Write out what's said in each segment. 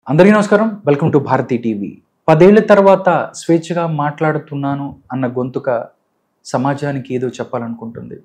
అందరికీ నమస్కారం. Welcome to Bharati TV. 10 ఏళ్ల తర్వాత స్వేచ్ఛగా మాట్లాడుతున్నాను అన్న గొంతుక సమాజానికి ఏదో చెప్పాలనుకుంటుంది.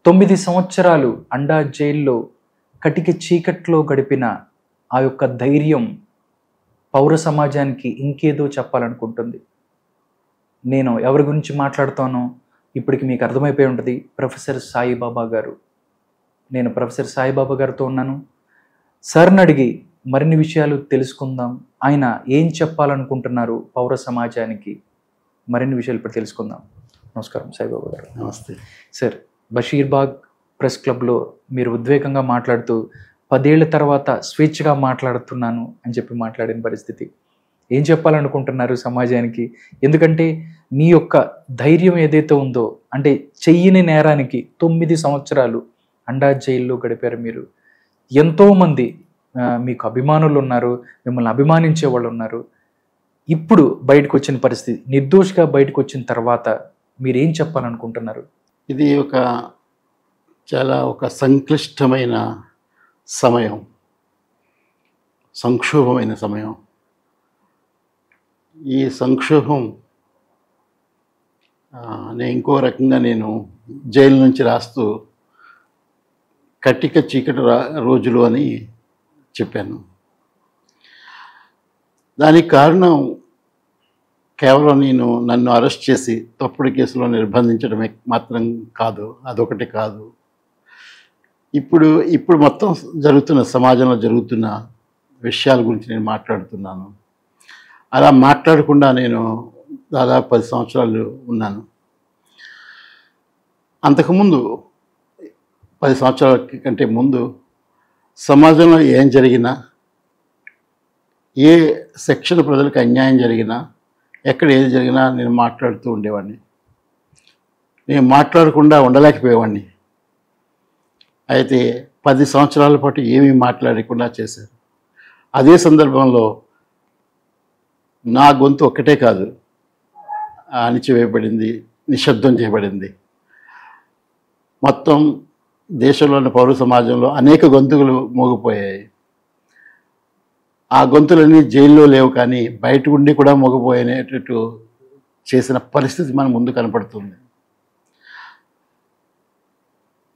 9 సంవత్సరాలు అండా జైల్లో కటిక చీకట్లో గడిపిన ఆ యొక్క ధైర్యం పౌర సమాజానికి ఇంకేదో చెప్పాలనుకుంటుంది. నేను ఎవరి గురించి మాట్లాడుతానో ఇప్పటికి మీకు అర్థమైపోయి ఉంటుంది. ప్రొఫెసర్ సాయిబాబా గారు. నేను ప్రొఫెసర్ సాయిబాబా గారితో ఉన్నాను. సార్ని అడిగి మరిన్ని విషయాలు తెలుసుకుందాం. ఆయన ఏం చెప్పాలనుకుంటున్నారు పౌర సమాజానికి, మరిన్ని విషయాలు ఇప్పుడు తెలుసుకుందాం. నమస్కారం సాయిబాబా గారు. నమస్తే సార్, బషీర్బాగ్ ప్రెస్ క్లబ్లో మీరు ఉద్వేగంగా మాట్లాడుతూ 10 ఏళ్ల తర్వాత స్వేచ్ఛగా మాట్లాడుతున్నాను అని చెప్పి మాట్లాడిన పరిస్థితి. ఏం చెప్పాలనుకుంటున్నారు సమాజానికి? ఎందుకంటే మీ యొక్క ధైర్యం ఏదైతే ఉందో, అంటే చెయ్యని నేరానికి 9 సంవత్సరాలు అండా జైల్లో గడిపారు మీరు. ఎంతోమంది మీకు అభిమానులు ఉన్నారు, మిమ్మల్ని అభిమానించే వాళ్ళు ఉన్నారు. ఇప్పుడు బయటకు వచ్చిన పరిస్థితి, నిర్దోషిగా బయటకు వచ్చిన తర్వాత మీరు ఏం చెప్పాలనుకుంటున్నారు? ఇది చాలా సంక్లిష్టమైన సమయం, సంక్షోభమైన సమయం. ఈ సంక్షోభం ఇంకో రకంగా నేను జైలు నుంచి రాస్తూ కటిక చీకటి రోజులు అని చెప్పాను. దానికి కారణం కేవలం నన్ను అరెస్ట్ చేసి తప్పుడు కేసులో నిర్బంధించడమే మాత్రం కాదు, అదొకటి కాదు. ఇప్పుడు మొత్తం సమాజంలో జరుగుతున్న విషయాల గురించి నేను మాట్లాడుతున్నాను. అలా మాట్లాడకుండా నేను దాదాపు 10 సంవత్సరాలు ఉన్నాను. అంతకుముందు 10 సంవత్సరాల కంటే ముందు సమాజంలో ఏం జరిగినా, ఏ సెక్షన్ ప్రజలకు అన్యాయం జరిగినా, ఎక్కడ ఏది జరిగినా నేను మాట్లాడుతూ ఉండేవాడిని. నేను మాట్లాడకుండా ఉండలేకపోయేవాడిని. అయితే 10 సంవత్సరాల పాటు ఏమీ మాట్లాడకుండా చేశారు. అదే సందర్భంలో నా గొంతు ఒక్కటే కాదు, అణిచివేయబడింది, నిశ్శబ్దం చేయబడింది. మొత్తం దేశంలోని పౌర సమాజంలో అనేక గొంతులు మోగిపోయాయి. ఆ గొంతులన్నీ జైల్లో లేవు, కానీ బయట ఉండి కూడా మోగిపోయేటట్టు చేసిన పరిస్థితి మన ముందు కనపడుతుంది.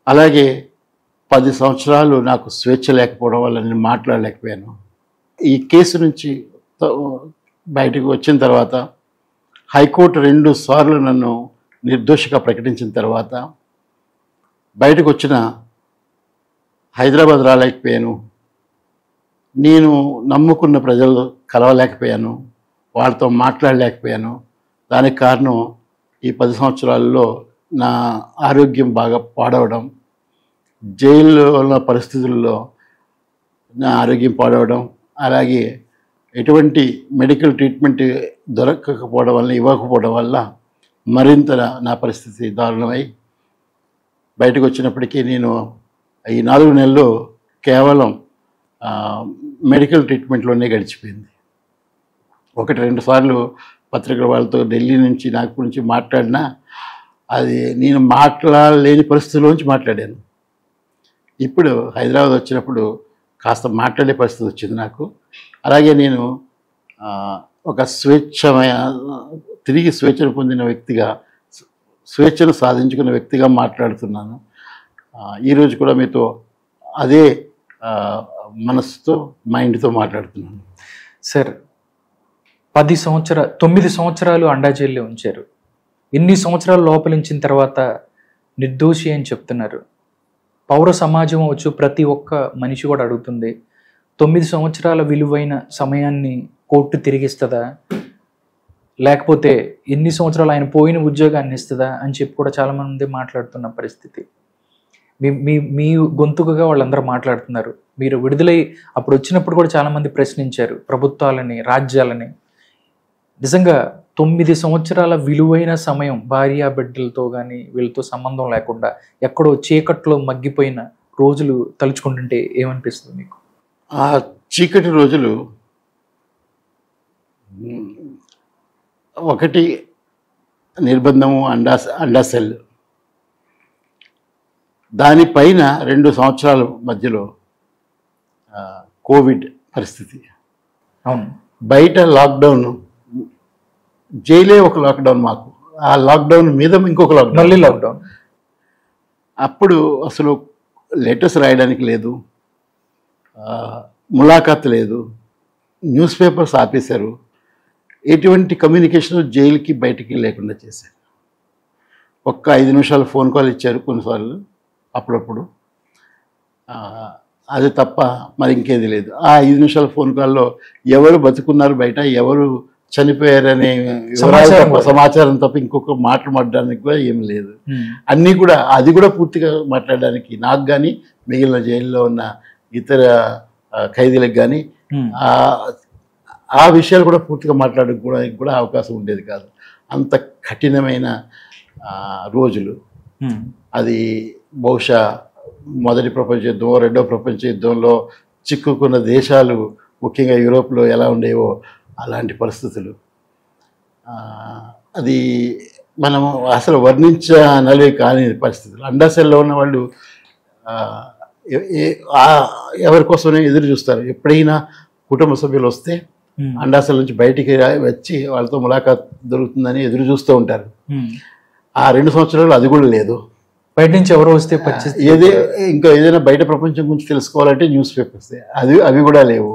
అలాగే 10 సంవత్సరాలు నాకు స్వేచ్ఛ లేకపోవడం వల్ల నేను మాట్లాడలేకపోయాను. ఈ కేసు నుంచి బయటకు వచ్చిన తర్వాత హైకోర్టు 2 సార్లు నన్ను నిర్దోషిగా ప్రకటించిన తర్వాత బయటకు వచ్చిన హైదరాబాద్ రాలేకపోయాను. నేను నమ్ముకున్న ప్రజలు కలవలేకపోయాను, వాళ్ళతో మాట్లాడలేకపోయాను. దానికి కారణం ఈ 10 సంవత్సరాల్లో నా ఆరోగ్యం బాగా పాడవడం, జైల్లో ఉన్న పరిస్థితుల్లో నా ఆరోగ్యం పాడవడం, అలాగే ఎటువంటి మెడికల్ ట్రీట్మెంట్ దొరకకపోవడం వల్ల, ఇవ్వకపోవడం వల్ల మరింత నా పరిస్థితి దారుణమై బయటకు వచ్చినప్పటికీ నేను ఈ 4 నెలలు కేవలం మెడికల్ ట్రీట్మెంట్లోనే గడిచిపోయింది. 1-2 సార్లు పత్రికల వాళ్ళతో ఢిల్లీ నుంచి, నాగ్పూర్ నుంచి మాట్లాడినా అది నేను మాట్లాడలేని పరిస్థితుల్లోంచి మాట్లాడాను. ఇప్పుడు హైదరాబాద్ వచ్చినప్పుడు కాస్త మాట్లాడే పరిస్థితి వచ్చింది నాకు. అలాగే నేను తిరిగి స్వేచ్ఛను పొందిన వ్యక్తిగా, స్వేచ్ఛను సాధించుకున్న వ్యక్తిగా మాట్లాడుతున్నాను. ఈరోజు కూడా మీతో అదే మనసుతో, మైండ్తో మాట్లాడుతున్నాను. సార్, 9 సంవత్సరాలు అండా జైల్లో ఉంచారు. ఇన్ని సంవత్సరాలు లోపలించిన తర్వాత నిర్దోషి అని చెప్తున్నారు. పౌర సమాజం వచ్చు ప్రతి ఒక్క మనిషి కూడా అడుగుతుంది, 9 సంవత్సరాల విలువైన సమయాన్ని కోర్టు తిరిగిస్తుందా, లేకపోతే ఎన్ని సంవత్సరాలు ఆయన పోయిన ఉద్యోగాన్ని ఇస్తుందా అని చెప్పి కూడా చాలామంది మాట్లాడుతున్న పరిస్థితి. మీ గొంతుకగా వాళ్ళందరూ మాట్లాడుతున్నారు. మీరు విడుదలై అప్పుడు వచ్చినప్పుడు కూడా చాలామంది ప్రశ్నించారు ప్రభుత్వాలని, రాజ్యాలని. నిజంగా 9 సంవత్సరాల విలువైన సమయం భార్య బిడ్డలతో కానీ వీళ్ళతో సంబంధం లేకుండా ఎక్కడో చీకట్లో మగ్గిపోయిన రోజులు తలుచుకుంటుంటే ఏమనిపిస్తుంది మీకు? ఆ చీకటి రోజులు ఒకటి నిర్బంధము, అండా సెల్. దానిపైన 2 సంవత్సరాల మధ్యలో కోవిడ్ పరిస్థితి. అవును. బయట లాక్డౌన్, జైలే ఒక లాక్డౌన్ మాకు, ఆ లాక్డౌన్ మీద ఇంకొక లాక్డౌన్, మళ్ళీ లాక్డౌన్. అప్పుడు అసలు లెటర్స్ రాయడానికి లేదు, ములాఖాత్ లేదు, న్యూస్ పేపర్స్ ఆపేశారు, ఎటువంటి కమ్యూనికేషన్ జైలుకి బయటికి లేకుండా చేశారు. ఒక్క 5 నిమిషాలు ఫోన్ కాల్ ఇచ్చారు కొన్నిసార్లు అప్పుడప్పుడు, అది తప్ప మరి ఇంకేది లేదు. ఆ 5 నిమిషాల ఫోన్ కాల్లో ఎవరు బతుకున్నారు బయట, ఎవరు చనిపోయారనే సమాచారం తప్ప ఇంకొక మాట్లాడడానికి కూడా ఏమి లేదు. అన్నీ కూడా అది కూడా పూర్తిగా మాట్లాడడానికి నాకు కానీ మిగిలిన జైల్లో ఉన్న ఇతర ఖైదీలకు కానీ ఆ విషయాలు కూడా పూర్తిగా మాట్లాడుకోవడానికి కూడా అవకాశం ఉండేది కాదు. అంత కఠినమైన రోజులు. అది బహుశా మొదటి ప్రపంచ యుద్ధం, రెండో ప్రపంచ యుద్ధంలో చిక్కుకున్న దేశాలు ముఖ్యంగా యూరోప్లో ఎలా ఉండేవో అలాంటి పరిస్థితులు. అది మనం అసలు వర్ణించనలే కాని పరిస్థితులు. అండాసెల్లో ఉన్న వాళ్ళు ఎవరి కోసమే ఎదురు చూస్తారు. ఎప్పుడైనా కుటుంబ సభ్యులు వస్తే అండాసెల్ నుంచి బయటికి వచ్చి వాళ్ళతో ములాఖాత్ దొరుకుతుందని ఎదురు చూస్తూ ఉంటారు. ఆ 2 సంవత్సరాలు అది కూడా లేదు. బయట నుంచి ఎవరో వస్తే ఇంకా ఏదైనా బయట ప్రపంచం గురించి తెలుసుకోవాలంటే న్యూస్ పేపర్స్, అవి కూడా లేవు.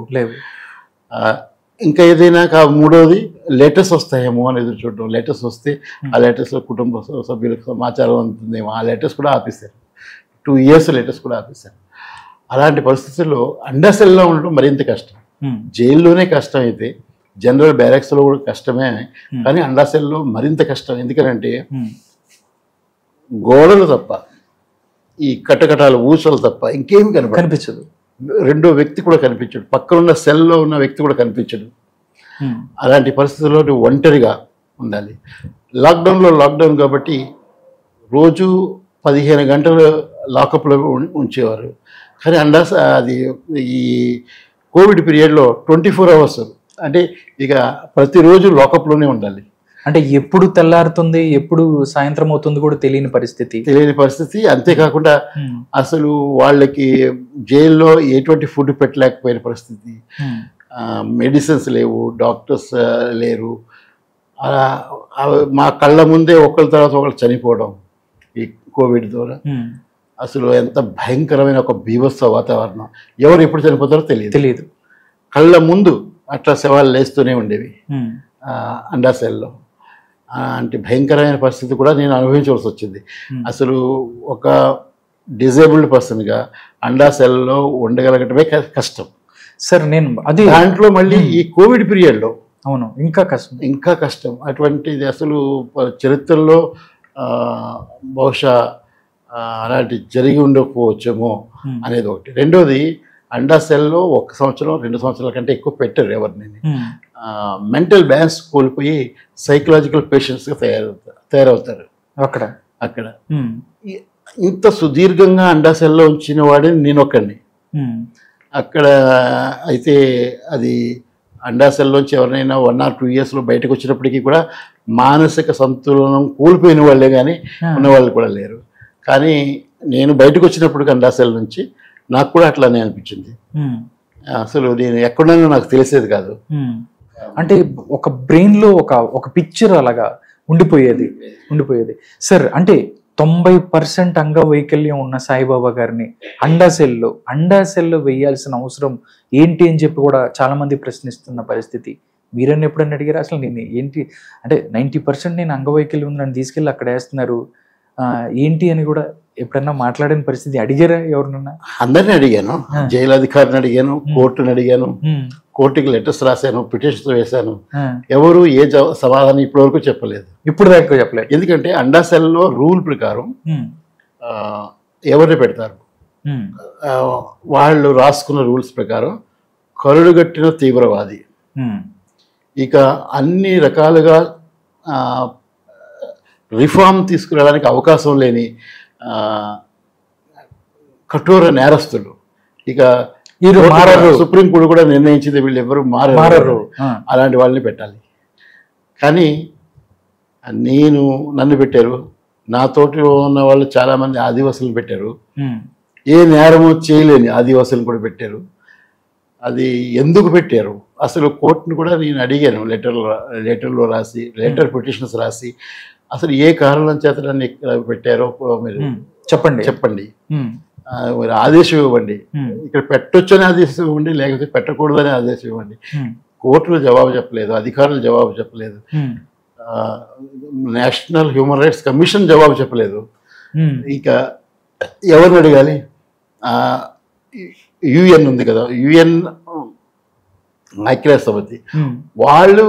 ఇంకా ఏదైనా మూడోది లెటర్స్ వస్తాయేమో అని ఎదురు చూడడం. లెటర్స్ వస్తే ఆ లెటర్స్లో కుటుంబ సభ్యులకు సమాచారం అందుతుందేమో, ఆ లెటర్స్ కూడా ఆపేశారు. 2 years లెటర్స్ కూడా ఆపేశారు. అలాంటి పరిస్థితుల్లో అండాసెల్లో ఉండడం మరింత కష్టం. జైల్లోనే కష్టం అయితే జనరల్ బ్యారెక్స్లో కూడా కష్టమే, కానీ అండాసెల్లో మరింత కష్టం. ఎందుకంటే గోడలు తప్ప, ఈ కటకటాలు ఊసలు తప్ప ఇంకేమి కనిపించదు. రెండో వ్యక్తి కూడా కనిపించడు, పక్కనున్న సెల్లో ఉన్న వ్యక్తి కూడా కనిపించడు. అలాంటి పరిస్థితుల్లో ఒంటరిగా ఉండాలి. లాక్డౌన్ కాబట్టి రోజు 15 గంటలు లాకప్లో ఉంచేవారు. కానీ అది ఈ కోవిడ్ పీరియడ్లో 24 hours, అంటే ఇక ప్రతిరోజు లాకప్లోనే ఉండాలి. అంటే ఎప్పుడు తెల్లారుతుంది, ఎప్పుడు సాయంత్రం అవుతుంది కూడా తెలియని పరిస్థితి. అంతేకాకుండా అసలు వాళ్ళకి జైల్లో ఎటువంటి ఫుడ్ పెట్టలేకపోయిన పరిస్థితి, మెడిసిన్స్ లేవు, డాక్టర్స్ లేరు. మా కళ్ళ ముందే ఒకరి తర్వాత ఒకరు చనిపోవడం ఈ కోవిడ్ ద్వారా. అసలు ఎంత భయంకరమైన ఒక బీభత్స వాతావరణం. ఎవరు ఎప్పుడు చనిపోతారో తెలియదు. కళ్ళ ముందు అట్లా శవాలు లేస్తూనే ఉండేవి అండాసెల్లో. అంటే భయంకరమైన పరిస్థితి కూడా నేను అనుభవించవలసి వచ్చింది. అసలు ఒక డిజేబుల్డ్ పర్సన్గా అండాసెల్లో ఉండగలగటమే కష్టం సార్. నేను అది దాంట్లో మళ్ళీ ఈ కోవిడ్ పీరియడ్లో అవును ఇంకా కష్టం. అటువంటిది అసలు చరిత్రలో బహుశా అలాంటి జరిగి ఉండకపోవచ్చేమో అనేది ఒకటి. రెండోది అండాసెల్లో 1 సంవత్సరం 2 సంవత్సరాల కంటే ఎక్కువ పెట్టారు ఎవరిని. మెంటల్ బ్యాలెన్స్ కోల్పోయి సైకలాజికల్ పేషెంట్స్గా తయారవుతారు అక్కడ. ఇంత సుదీర్ఘంగా అండాసెల్లో ఉంచిన వాడిని నేను ఒక్కడిని అక్కడ. అయితే అది అండాసెల్లోంచి ఎవరినైనా 1 or 2 years బయటకు వచ్చినప్పటికీ కూడా మానసిక సంతులనం కోల్పోయిన వాళ్ళే కానీ ఉన్నవాళ్ళు కూడా లేరు. కానీ నేను బయటకు వచ్చినప్పుడు అండాసెల్ నుంచి నాకు కూడా అట్లానే అనిపించింది. అసలు నేను ఎక్కడైనా నాకు తెలిసేది కాదు. అంటే ఒక బ్రెయిన్లో ఒక పిక్చర్ అలాగా ఉండిపోయేది. సార్, అంటే 90% అంగవైకల్యం ఉన్న సాయిబాబా గారిని అండాసెల్లో వేయాల్సిన అవసరం ఏంటి అని చెప్పి కూడా చాలా మంది ప్రశ్నిస్తున్న పరిస్థితి. మీరన్నా ఎప్పుడన్నా అడిగారు అసలు నేను ఏంటి అంటే 90% నేను అంగవైకల్యం ఉంది, నన్ను తీసుకెళ్ళి అక్కడ వేస్తున్నారు ఏంటి అని కూడా ఎప్పుడన్నా మాట్లాడిన పరిస్థితి అడిగారా ఎవరినన్నా? అందరినీ అడిగాను. జైలు అధికారిని అడిగాను, కోర్టుని అడిగాను, కోర్టుకి లెటర్స్ రాశాను, పిటిషన్స్ వేశాను. ఎవరు ఏ సమాధానం ఇప్పటి వరకు చెప్పలేదు. ఇప్పుడు దాకా చెప్పలేదు. ఎందుకంటే అండాసెల్లో రూల్ ప్రకారం ఎవరిని పెడతారు, వాళ్ళు రాసుకున్న రూల్స్ ప్రకారం కరుడుగట్టిన తీవ్రవాది, ఇక అన్ని రకాలుగా రిఫార్మ్ తీసుకురావడానికి అవకాశం లేని కఠోర నేరస్తులు, ఇక సుప్రీంకోర్టు కూడా నిర్ణయించింది వీళ్ళు ఎవరు మారరు, అలాంటి వాళ్ళని పెట్టాలి. కానీ నన్ను పెట్టారు, నాతోటి ఉన్న వాళ్ళు చాలామంది ఆదివాసులు పెట్టారు, ఏ నేరము చేయలేని ఆదివాసులను కూడా పెట్టారు. అది ఎందుకు పెట్టారు అసలు కోర్టును కూడా నేను అడిగాను, లెటర్లో రాసి, పిటిషన్స్ రాసి, అసలు ఏ కారణం చేత నన్ను ఇక్కడ పెట్టారో మీరు చెప్పండి, మరి ఆదేశం ఇవ్వండి, ఇక్కడ పెట్టొచ్చని ఆదేశం ఇవ్వండి, లేకపోతే పెట్టకూడదని ఆదేశం ఇవ్వండి. కోర్టులు జవాబు చెప్పలేదు, అధికారులు జవాబు చెప్పలేదు, నేషనల్ హ్యూమన్ రైట్స్ కమిషన్ జవాబు చెప్పలేదు. ఇక ఎవరిని అడగాలి? యుఎన్ ఉంది కదా, యుఎన్ ఐక్యరాజ్య సమితి, వాళ్ళు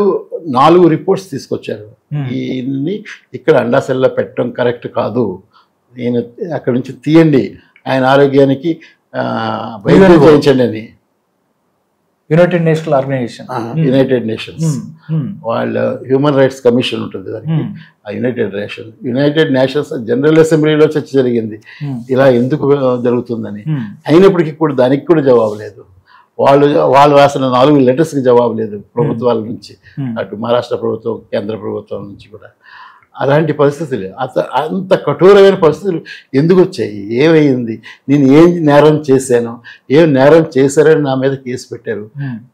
4 రిపోర్ట్స్ తీసుకొచ్చారు. ఈయన్ని ఇక్కడ అండాసెల్లో పెట్టడం కరెక్ట్ కాదు, నేను అక్కడి నుంచి తీయండి, ఆయన ఆరోగ్యానికి వైద్యం చేయించండి అని. యునైటెడ్ నేషన్స్ వాళ్ళ హ్యూమన్ రైట్స్ కమిషన్ ఉంటుంది దానికి, ఆ యునైటెడ్ నేషన్స్ జనరల్ అసెంబ్లీలో చర్చ జరిగింది ఇలా ఎందుకు జరుగుతుందని. అయినప్పటికీ కూడా దానికి కూడా జవాబు లేదు. వాళ్ళు రాసిన 4 లెటర్స్కి జవాబు లేదు ప్రభుత్వాల నుంచి, అటు మహారాష్ట్ర ప్రభుత్వం, కేంద్ర ప్రభుత్వం నుంచి కూడా. అలాంటి పరిస్థితులు, అంత కఠోరమైన పరిస్థితులు ఎందుకు వచ్చాయి? ఏమైంది? నేను ఏం నేరం చేశాను, ఏం నేరం చేశారని నా మీద కేసు పెట్టారు.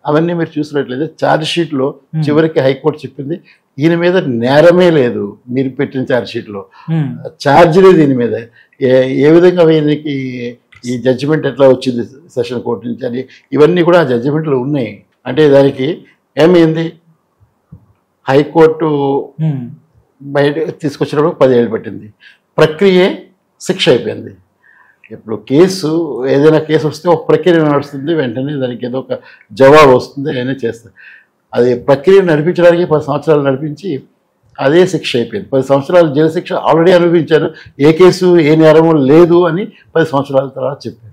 అవన్నీ మీరు చూసినట్లయితే ఛార్జ్ షీట్లో చివరికి హైకోర్టు చెప్పింది ఈయన మీద నేరమే లేదు, మీరు పెట్టిన ఛార్జ్ షీట్లో ఛార్జ్ లేదు దీని మీద. ఏ విధంగా ఈయనకి ఈ జడ్జిమెంట్ ఎట్లా వచ్చింది సెషన్ కోర్టు నుంచి అని, ఇవన్నీ కూడా ఆ జడ్జిమెంట్లో ఉన్నాయి. అంటే దానికి ఏమైంది, హైకోర్టు బయట తీసుకొచ్చినప్పుడు 10 ఏళ్ళు పట్టింది, ప్రక్రియే శిక్ష అయిపోయింది. ఇప్పుడు ఏదైనా కేసు వస్తే ఒక ప్రక్రియ నడుస్తుంది, వెంటనే దానికి ఏదో ఒక జవాబు వస్తుంది, అయినా చేస్తారు. అది ప్రక్రియ నడిపించడానికి 10 సంవత్సరాలు నడిపించి అదే శిక్ష అయిపోయింది. 10 సంవత్సరాలు జైలు శిక్ష ఆల్రెడీ అనుభవించారు, ఏ కేసు ఏ నేరము లేదు అని 10 సంవత్సరాల తర్వాత చెప్పారు.